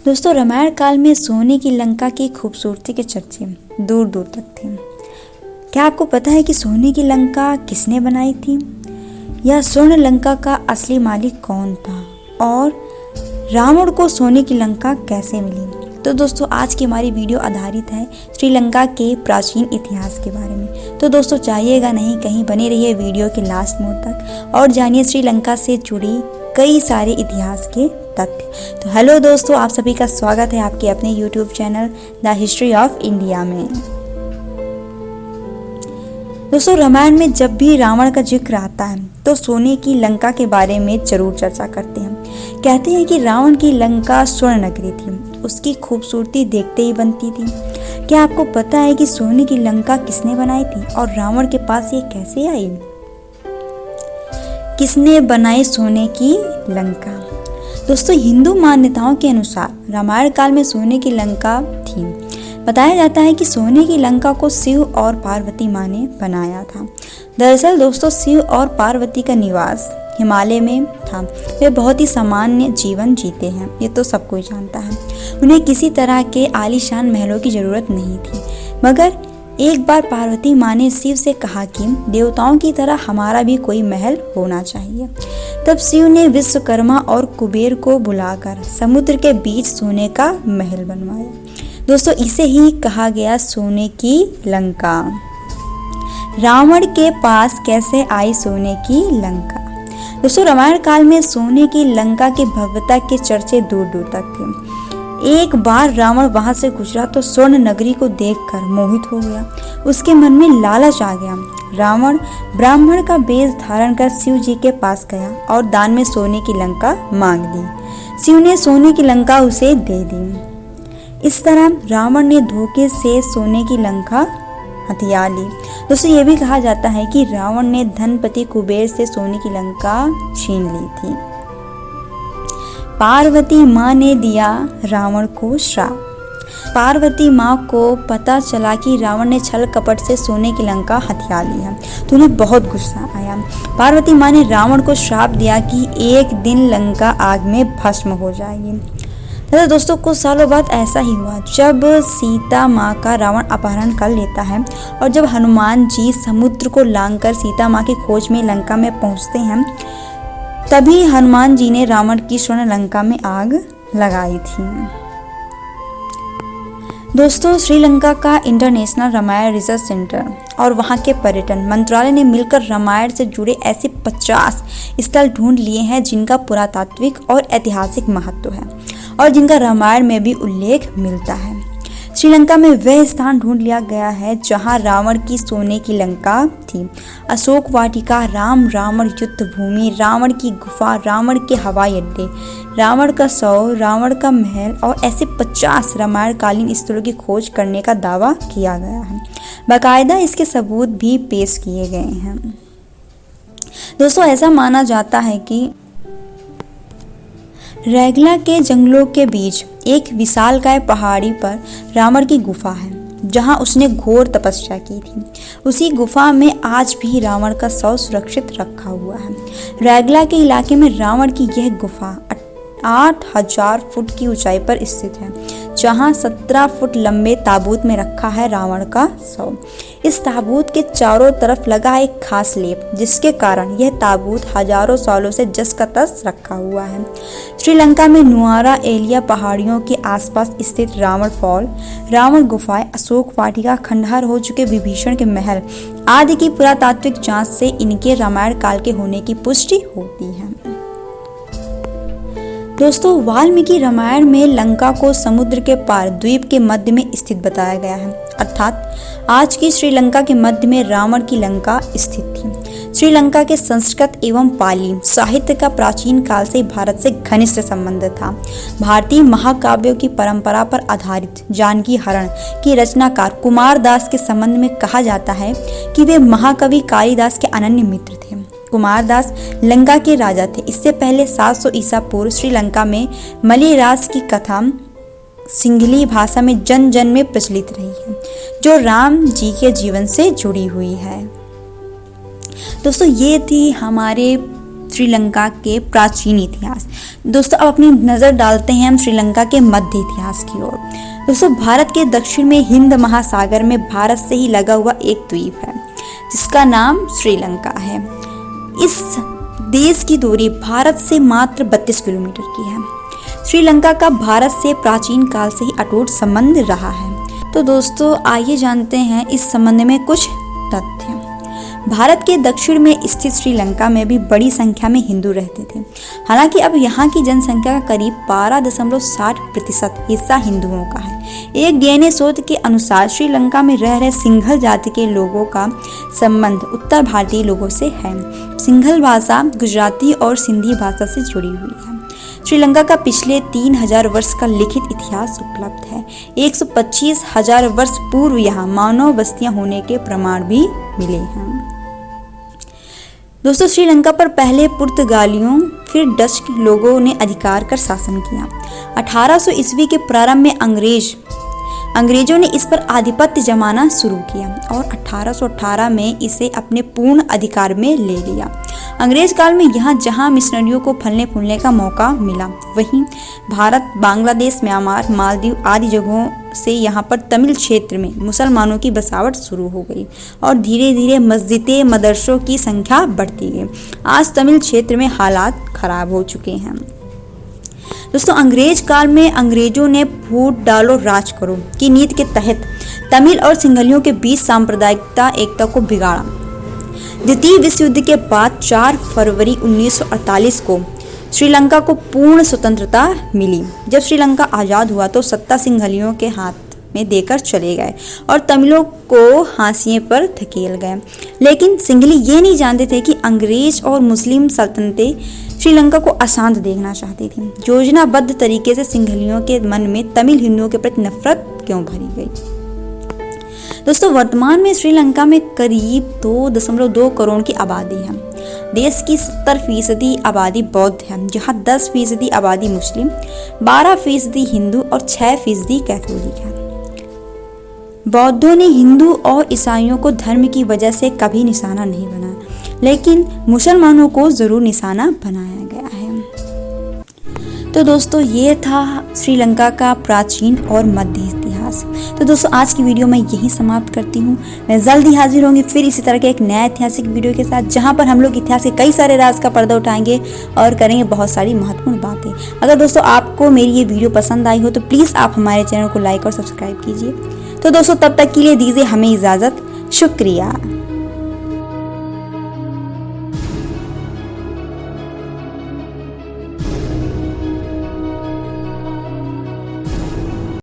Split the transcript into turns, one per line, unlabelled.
दोस्तों, रामायण काल में सोने की लंका की खूबसूरती के चर्चे दूर दूर तक थे। क्या आपको पता है कि सोने की लंका किसने बनाई थी? यह स्वर्ण लंका का असली मालिक कौन था और रावण को सोने की लंका कैसे मिली? तो दोस्तों, आज की हमारी वीडियो आधारित है श्रीलंका के प्राचीन इतिहास के बारे में। तो दोस्तों, जाइएगा नहीं कहीं, बने रहिए वीडियो के लास्ट मोड़ तक और जानिए श्रीलंका से जुड़ी कई सारे इतिहास के तथ्य। तो हेलो दोस्तों, आप सभी का स्वागत है आपके अपने YouTube channel the history of India में। दोस्तों, रामायण में जब भी रावण का जिक्र आता है तो सोने की लंका के बारे में जरूर चर्चा करते हैं। कहते हैं कि रावण की लंका स्वर्ण नगरी थी, उसकी खूबसूरती देखते ही बनती थी। क्या आपको पता है कि सोने की लंका किसने बनाई थी और रावण के पास ये कैसे आई? किसने बनाई सोने की लंका? दोस्तों, हिंदू मान्यताओं के अनुसार रामायण काल में सोने की लंका थी। बताया जाता है कि सोने की लंका को शिव और पार्वती माँ ने बनाया था। दरअसल दोस्तों, शिव और पार्वती का निवास हिमालय में था। वे बहुत ही सामान्य जीवन जीते हैं, ये तो सब कोई जानता है। उन्हें किसी तरह के आलीशान महलों की जरूरत नहीं थी। मगर एक बार पार्वती माँ ने शिव से कहा कि देवताओं की तरह हमारा भी कोई महल होना चाहिए। तब शिव ने विश्वकर्मा और कुबेर को बुलाकर समुद्र के बीच सोने का महल बनवाया। दोस्तों, इसे ही कहा गया सोने की लंका। रावण के पास कैसे आई सोने की लंका? दोस्तों, रामायण काल में सोने की लंका की भव्यता के चर्चे दूर दूर तक थे। एक बार रावण वहां से गुजरा तो स्वर्ण नगरी को देखकर मोहित हो गया। उसके मन में लालच आ गया। रावण ब्राह्मण का वेश धारण कर शिव जी के पास गया और दान में सोने की लंका मांग ली। शिव ने सोने की लंका उसे दे दी। इस तरह रावण ने धोखे से सोने की लंका हथिया ली। दोस्तों, ये भी कहा जाता है कि रावण ने धनपति कुबेर से सोने की लंका छीन ली थी। पार्वती माँ ने दिया रावण को श्राप। पार्वती माँ को पता चला कि रावण ने छल कपट से सोने की लंका हथिया ली है, तो उन्हें बहुत गुस्सा आया। पार्वती माँ ने रावण को श्राप दिया कि एक दिन लंका आग में भस्म हो जाएगी। तो दोस्तों, कुछ सालों बाद ऐसा ही हुआ जब सीता माँ का रावण अपहरण कर लेता है और जब हनुमान जी समुद्र को लांघकर सीता माँ की खोज में लंका में पहुँचते हैं, तभी हनुमान जी ने रावण की स्वर्ण लंका में आग लगाई थी। दोस्तों, श्रीलंका का इंटरनेशनल रामायण रिसर्च सेंटर और वहां के पर्यटन मंत्रालय ने मिलकर रामायण से जुड़े ऐसे 50 स्थल ढूंढ लिए हैं जिनका पुरातात्विक और ऐतिहासिक महत्व है और जिनका रामायण में भी उल्लेख मिलता है। श्रीलंका में वह स्थान ढूंढ लिया गया है जहां रावण की सोने की लंका थी। अशोक वाटिका, रावण युद्ध भूमि, रावण की गुफा, रावण के हवाई अड्डे, रावण का शव, रावण का महल और ऐसे 50 रामायण कालीन स्थलों की खोज करने का दावा किया गया है। बाकायदा इसके सबूत भी पेश किए गए हैं। दोस्तों, ऐसा माना जाता है कि रैगला के जंगलों के बीच एक विशालकाय पहाड़ी पर रावण की गुफा है जहां उसने घोर तपस्या की थी। उसी गुफा में आज भी रावण का शव सुरक्षित रखा हुआ है। रैगला के इलाके में रावण की यह गुफा 8000 फुट की ऊंचाई पर स्थित है, जहां 17 फुट लंबे ताबूत में रखा है रावण का शव। इस ताबूत के चारों तरफ लगा एक खास लेप, जिसके कारण यह ताबूत हजारों सालों से जस का तस रखा हुआ है। श्रीलंका में नुआरा एलिया पहाड़ियों के आसपास स्थित रावण फॉल, रावण गुफाएं, अशोक वाटिका, खंडहर हो चुके विभीषण के महल आदि की पुरातात्विक जांच से इनके रामायण काल के होने की पुष्टि होती है। दोस्तों, वाल्मीकि रामायण में लंका को समुद्र के पार द्वीप के मध्य में स्थित बताया गया है, अर्थात आज की श्रीलंका के मध्य में रावण की लंका स्थित थी। श्रीलंका के संस्कृत एवं पाली साहित्य का प्राचीन काल से भारत से घनिष्ठ संबंध था। भारतीय महाकाव्यों की परंपरा पर आधारित जानकी हरण की रचनाकार कुमारदास के संबंध में कहा जाता है कि वे महाकवि कालिदास के अनन्य मित्र थे। कुमारदास लंका के राजा थे। इससे पहले 700 ईसा पूर्व श्रीलंका में मलयराज की कथा सिंहली भाषा में जन जन में प्रचलित रही है, जो राम जी के जीवन से जुड़ी हुई है। दोस्तों, ये थी हमारे श्रीलंका के प्राचीन इतिहास। दोस्तों अब अपनी नज़र डालते हैं हम श्रीलंका के मध्य इतिहास की ओर। दोस्तों भारत के दक्षिण में हिंद महासागर में भारत से ही लगा हुआ एक द्वीप है जिसका नाम श्रीलंका है। इस देश की दूरी भारत से मात्र 32 किलोमीटर की है। श्रीलंका का भारत से प्राचीन काल से ही अटूट संबंध रहा है। तो दोस्तों आइए जानते हैं इस संबंध में कुछ तथ्य। भारत के दक्षिण में स्थित श्रीलंका में भी बड़ी संख्या में हिंदू रहते थे। हालांकि अब यहाँ की जनसंख्या का करीब 12.60% हिस्सा हिंदुओं का है। एक डीएनए शोध के अनुसार श्रीलंका में रह रहे सिंघल जाति के लोगों का संबंध उत्तर भारतीय लोगों से है। सिंघल भाषा गुजराती और सिंधी भाषा से जुड़ी हुई है। श्रीलंका का पिछले 3000 वर्ष का लिखित इतिहास उपलब्ध है। 125,000 वर्ष पूर्व यहाँ मानव बस्तियां होने के प्रमाण भी मिले हैं। दोस्तों श्रीलंका पर पहले पुर्तगालियों फिर डच लोगों ने अधिकार कर शासन किया। 1800 ईस्वी के प्रारंभ में अंग्रेजों ने इस पर आधिपत्य जमाना शुरू किया और 1818 में इसे अपने पूर्ण अधिकार में ले लिया। अंग्रेज काल में यहाँ जहाँ मिशनरियों को फलने फूलने का मौका मिला, वहीं भारत, बांग्लादेश, म्यांमार, मालदीव आदि जगहों से यहाँ पर तमिल क्षेत्र में मुसलमानों की बसावट शुरू हो गई और धीरे धीरे मस्जिदें, मदरसों की संख्या बढ़ती गई। आज तमिल क्षेत्र में हालात खराब हो चुके हैं। दोस्तों अंग्रेज काल में अंग्रेजों ने फूट डालो राज करो की नीति के तहत तमिल और सिंहलियों के बीच सांप्रदायिकता एकता को बिगाड़ा। द्वितीय विश्व युद्ध के बाद 4 फरवरी 1948 को श्रीलंका को पूर्ण स्वतंत्रता मिली। जब श्रीलंका आज़ाद हुआ तो सत्ता सिंहलियों के हाथ में देकर चले गए और तमिलों को हाशिए पर धकेल गए। लेकिन सिंहली ये नहीं जानते थे कि अंग्रेज और मुस्लिम सल्तनतें श्रीलंका को अशांत देखना चाहती थी। योजनाबद्ध तरीके से सिंहलियों के मन में तमिल हिंदुओं के प्रति नफरत क्यों भरी गई। दोस्तों वर्तमान में श्रीलंका में करीब 2.2 करोड़ की आबादी है। देश की 70% आबादी बौद्ध है, जहां 10% आबादी मुस्लिम, 12% हिंदू और 6% कैथोलिक है। बौद्धों ने हिंदू और ईसाइयों को धर्म की वजह से कभी निशाना नहीं बनाया, लेकिन मुसलमानों को जरूर निशाना बनाया गया है। तो दोस्तों ये था श्रीलंका का प्राचीन और मध्य इतिहास। तो दोस्तों आज की वीडियो मैं यहीं समाप्त करती हूँ। मैं जल्द ही हाजिर होंगी फिर इसी तरह के एक नया ऐतिहासिक वीडियो के साथ, जहाँ पर हम लोग इतिहास के कई सारे राज का पर्दा उठाएंगे और करेंगे बहुत सारी महत्वपूर्ण बातें। अगर दोस्तों आपको मेरी ये वीडियो पसंद आई हो तो प्लीज़ आप हमारे चैनल को लाइक और सब्सक्राइब कीजिए। तो दोस्तों तब तक के लिए दीजिए हमें इजाज़त। शुक्रिया।